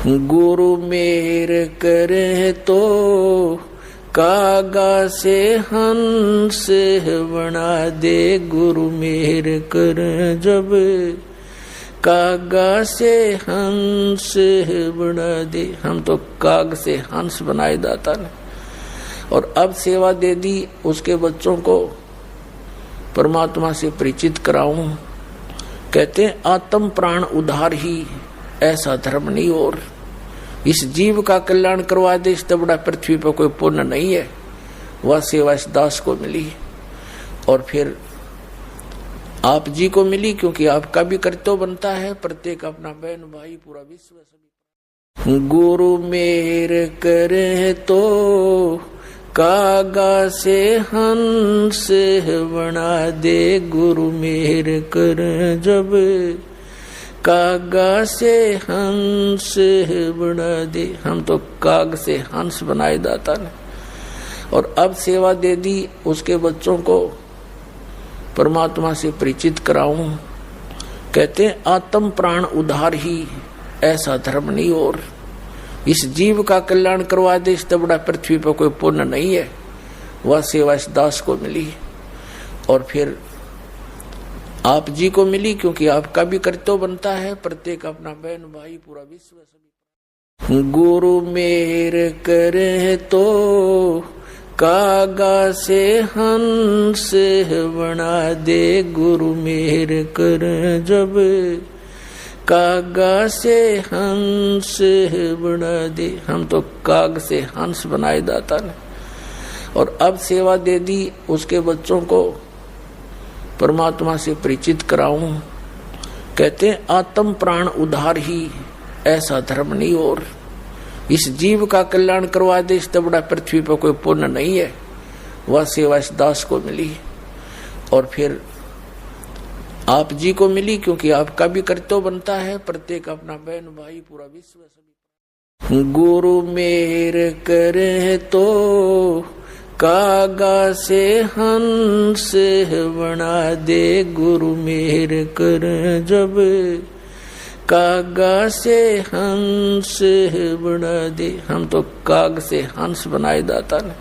गुरु मेर करे तो कागा से हंस बना दे। गुरु मेर कर जब कागा से हंस बना दे। हम तो काग से हंस बनाए दाता ने, और अब सेवा दे दी उसके बच्चों को परमात्मा से परिचित कराऊं। कहते हैं आत्म प्राण उद्धार ही ऐसा धर्म नहीं, और इस जीव का कल्याण करवा दे इससे बड़ा पृथ्वी पर कोई पुण्य नहीं है। वह सेवा इस दास को मिली और फिर आप जी को मिली, क्योंकि आपका भी कर्तव्य बनता है प्रत्येक अपना बहन भाई पूरा विश्व सभी। गुरु मेर करे तो कागा से हंस बना दे। गुरु मेर कर जब कागा से हंस बना दे। हम तो काग से हंस बनाए दाता ने, और अब सेवा दे दी उसके बच्चों को परमात्मा से परिचित कराऊं। कहते हैं आत्म प्राण उद्धार ही ऐसा धर्म नहीं, और इस जीव का कल्याण करवा दे इससे बड़ा पृथ्वी पर कोई पुण्य नहीं है। वह सेवा इस दास को मिली और फिर आप जी को मिली, क्योंकि आपका भी कर्तव्य बनता है प्रत्येक अपना बहन भाई पूरा विश्व सभी। गुरु मेर करे तो कागा से हंस बना दे। गुरु मेर कर जब कागा से हंस बना दे। हम तो काग से हंस बनाए दाता ने, और अब सेवा दे दी उसके बच्चों को परमात्मा से परिचित कराऊं। कहते हैं आत्म प्राण उद्धार ही ऐसा धर्म नहीं, और इस जीव का कल्याण करवा दे इससे बड़ा पृथ्वी पर कोई पुण्य नहीं है। वह सेवा इस दास को मिली और फिर आप जी को मिली, क्योंकि आपका भी कर्तव्य बनता है प्रत्येक अपना बहन भाई पूरा विश्व सभी। गुरु मेर करे तो कागा से हंस बना दे। गुरु मेर कर जब कागा से हंस बना दे। हम तो काग से हंस बनाए दाता ने,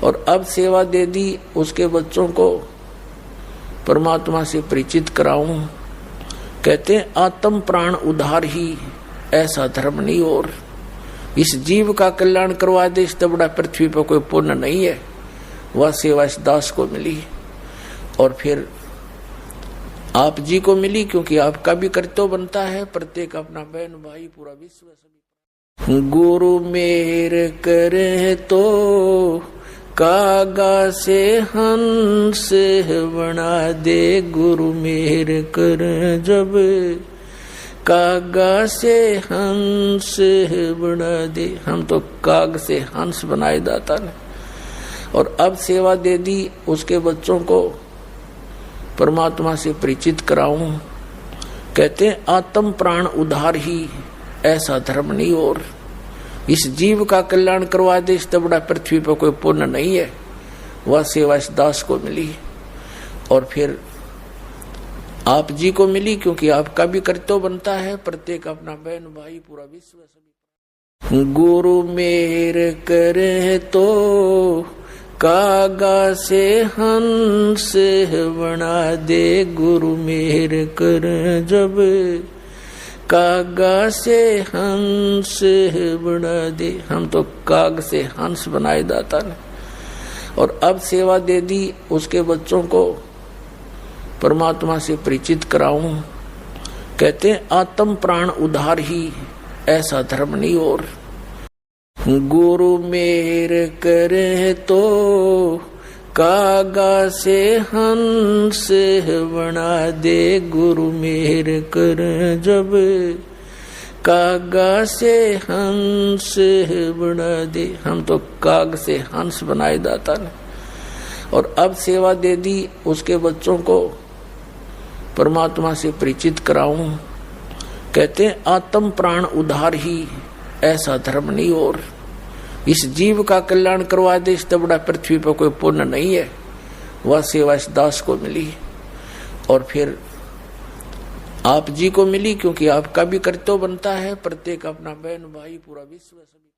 और अब सेवा दे दी उसके बच्चों को परमात्मा से परिचित कराऊं। कहते हैं आत्म प्राण उद्धार ही ऐसा धर्म नहीं, और इस जीव का कल्याण करवा दे इससे बड़ा पृथ्वी पर कोई पुण्य नहीं है। वह सेवा इस दास को मिली और फिर आप जी को मिली, क्योंकि आपका भी कर्तव्य बनता है प्रत्येक अपना बहन भाई पूरा विश्व सभी। गुरु मेर करे तो कागा से हंस बना दे। गुरु मेर कर जब कागा से हंस बना दे। हम तो काग से हंस बनाए दाता ने, और अब सेवा दे दी उसके बच्चों को परमात्मा से परिचित कराऊं। कहते हैं आत्म प्राण उद्धार ही ऐसा धर्म नहीं, और इस जीव का कल्याण करवा दे इससे बड़ा पृथ्वी पर कोई पुण्य नहीं है। वह सेवा इस दास को मिली और फिर आप जी को मिली, क्योंकि आपका भी कर्तव्य बनता है प्रत्येक अपना बहन भाई पूरा विश्व सभी। गुरु मेर करे तो कागा से हंस बना दे। गुरु मेर कर जब कागा से हंस बना दे। हम तो काग से हंस बनाए दाता ने, और अब सेवा दे दी उसके बच्चों को परमात्मा से परिचित कराऊं। कहते हैं आत्म प्राण उद्धार ही ऐसा धर्म नहीं, और गुरु मेर करे तो कागा से हंस बना दे। गुरु मेर कर जब कागा से हंस बना दे। हम तो काग से हंस बनाए दाता ने, और अब सेवा दे दी उसके बच्चों को परमात्मा से परिचित कराऊं। कहते हैं आत्म प्राण उद्धार ही ऐसा धर्म नहीं, और इस जीव का कल्याण करवा दे इससे बड़ा पृथ्वी पर कोई पुण्य नहीं है। वह सेवा इस दास को मिली और फिर आप जी को मिली, क्योंकि आपका भी कर्तव्य बनता है प्रत्येक अपना बहन भाई पूरा विश्व सभी